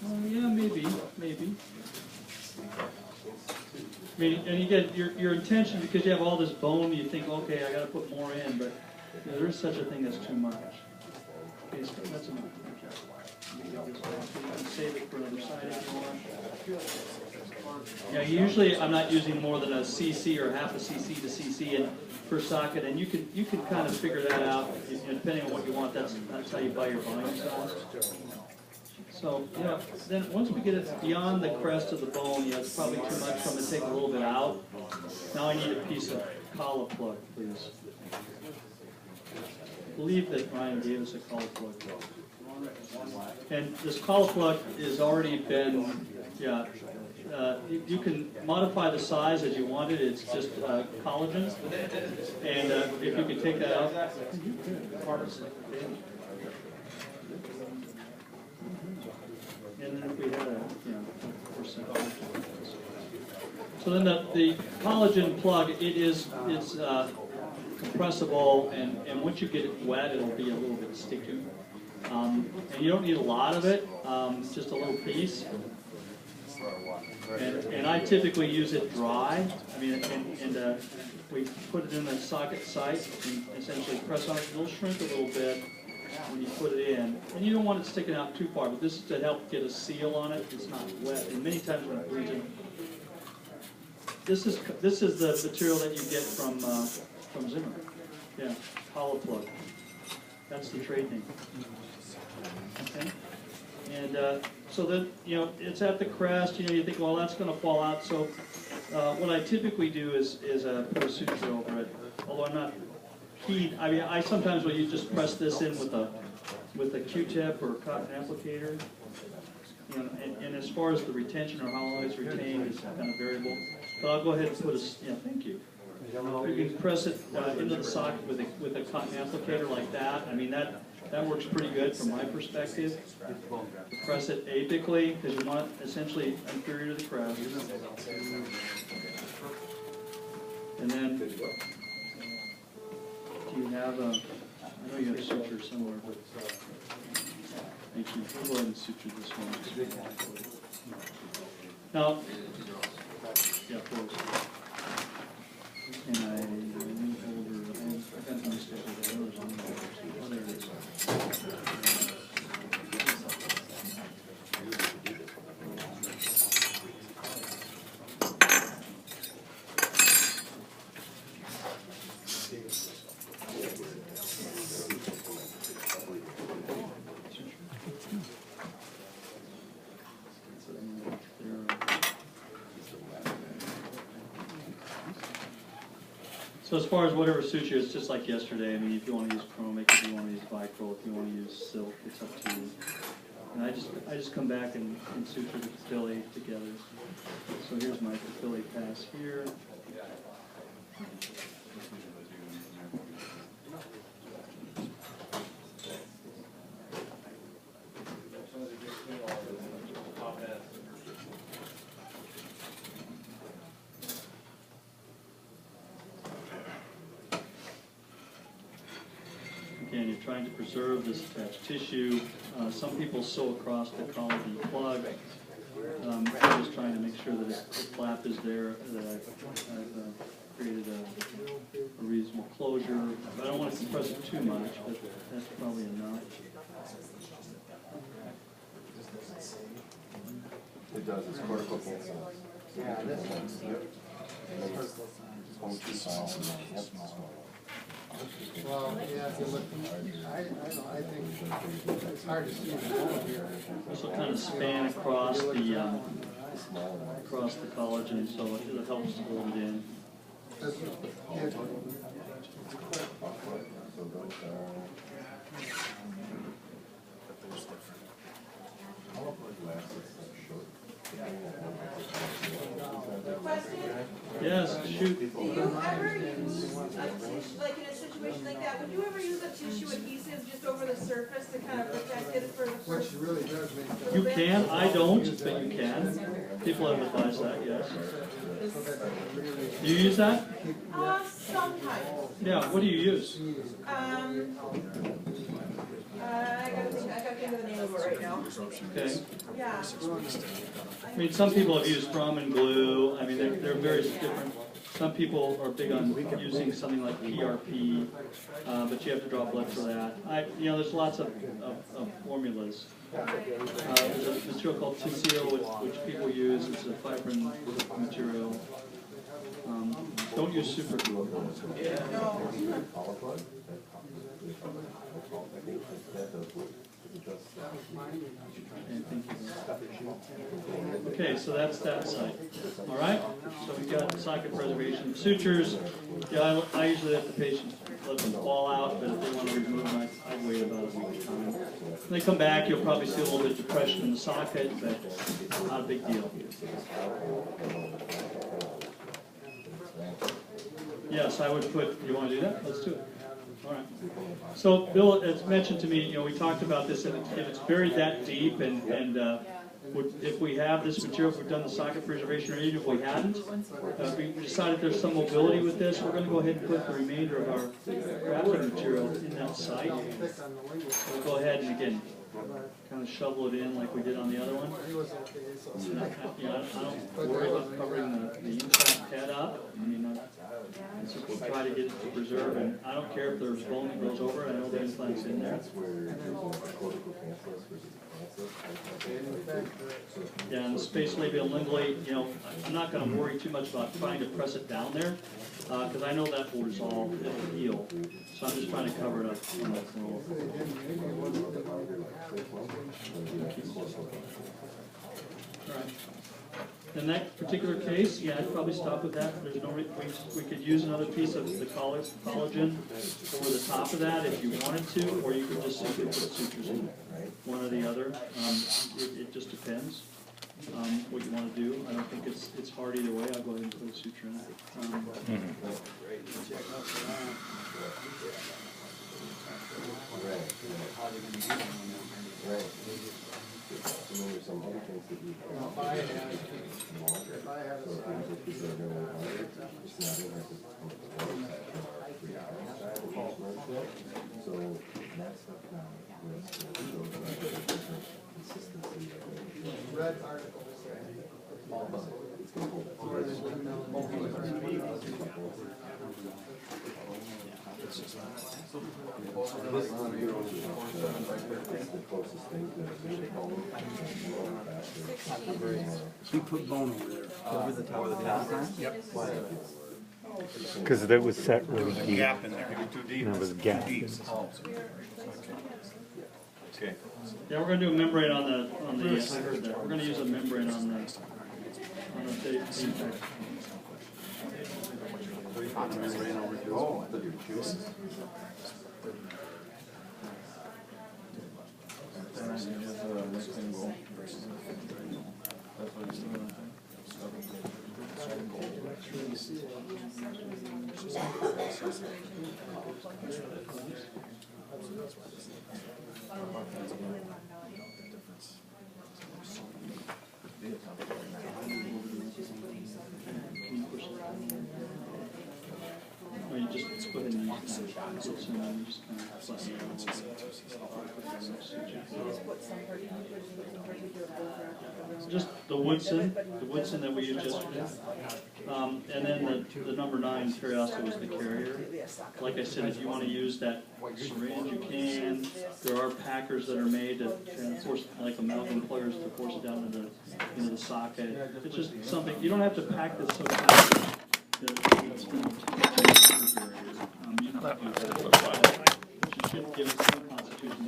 Yeah, maybe. I mean, and again, your intention, because you have all this bone, you think, okay, I got to put more in, but you know, there is such a thing as too much. Okay, so that's enough. You can save it for another side if you want. Yeah, usually I'm not using more than a cc or half a cc to cc in per socket, and you can kind of figure that out. You know, depending on what you want. That's how you buy your volume size. So, yeah, then once we get it beyond the crest of the bone, yeah, it's probably too much, so I'm going to take a little bit out. Now I need a piece of collar plug, please. I believe that Ryan gave us a collar plug. And this collar plug has already been, yeah, you can modify the size as you want it. It's just collagen. And if you could take that out. And then if we had a, percent. So then the collagen plug, it's compressible, and once you get it wet, it'll be a little bit sticky. And you don't need a lot of it, just a little piece. And I typically use it dry. I mean, and we put it in the socket site and essentially press on it. It'll shrink a little bit when you put it in. And you don't want it sticking out too far, but this is to help get a seal on it. It's not wet. And many times when it bleeds in, this is the material that you get from Zimmer. Yeah, hollow plug. That's the trade name. Okay. And so then, it's at the crest. You think, well, that's going to fall out. So what I typically do is put a suture over it. Although I'm not keen. I mean, I sometimes will just press this in with a Q-tip or a cotton applicator. And as far as the retention or how long it's retained is kind of variable. But I'll go ahead and put a, thank you. You can press it into the socket with a cotton applicator like that. I mean, that works pretty good from my perspective. Press it apically because you want it essentially inferior to the crest. And then, do you have a, I know you have suture somewhere, but thank you. We'll go ahead and suture this one. Now, yeah, close. And I got my stuff over there. Oh, there it is. So as far as whatever suits you, it's just like yesterday. I mean, if you want to use chromic, if you want to use vicryl, if you want to use silk, it's up to you. And I just come back and suture the papilli together. So here's my papilli pass here. Again, you're trying to preserve this attached tissue. Some people sew across the collagen plug. I'm just trying to make sure that the flap is there, that I've created a reasonable closure. I don't want to compress it too much, but that's probably enough. It does, it's cortical pulse. Yeah, this Well, yeah, if you look, I think it's hard to see. This will kind of span across the collagen, so it helps to hold it in. Yes, shoot. Do you ever use like in a situation like that, would you ever use a tissue adhesive just over the surface to kind of protect it for the first? Which really does make You can, I don't, but you can. People have advised that, yes. Do you use that? Sometimes. Yeah, what do you use? I gotta think of the name of it right now. Okay. Yeah. I mean, some people have used thrum and glue. I mean, there are various different. Some people are big on using something like PRP, but you have to draw blood for that. There's lots of formulas. There's a material called Tissio, which people use. It's a fibrin material. Don't use super glue. Okay, so that's that site. All right. So we've got socket preservation, sutures. Yeah, I usually let the patient let them fall out, but if they want to remove them, I wait about a week's time. When they come back, you'll probably see a little bit of depression in the socket, but not a big deal. Yes, I would put. You want to do that? Let's do it. All right. So, Bill, it's mentioned to me, we talked about this, and if it's buried that deep, and if we have this material, if we've done the socket preservation, or even if we hadn't, if we decided there's some mobility with this, we're going to go ahead and put the remainder of our grafting material in that site. So we'll go ahead and, again, kind of shovel it in like we did on the other one. I don't worry about covering the inside head up. I mean, we'll try to get it to preserve, and I don't care if there's bone that grows over it. I know the implant's in there. Yeah, and the space labial lingually, I'm not going to worry too much about trying to press it down there, because I know that will resolve, it will heal. So I'm just trying to cover it up on that floor. Right. In that particular case, yeah, I'd probably stop with that. There's no we could use another piece of the collagen over the top of that if you wanted to, or you could just simply put sutures in one or the other. It just depends what you want to do. I don't think it's hard either way. I'll go ahead and put a suture in it. Red articles. He put bone over there. Over the top of the top? Yep. Because it was set really There's a deep. gap in there. Too deep. And it was gap. Okay. Yeah, we're going to do a membrane on the. I heard that. We're going to use a membrane on the defect. Oh, I thought you were choosing. Or you just go ahead and use that. So you just kind of flatten it out. Just the Woodson that we used yesterday. And then the number 9 periosteal was the carrier. Like I said, if you want to use that syringe, you can. There are packers that are made to force, like amalgam players, to force it down into the socket. It's just something, you don't have to pack this so tight that it's going to you don't have to use that. You should give it some constitution.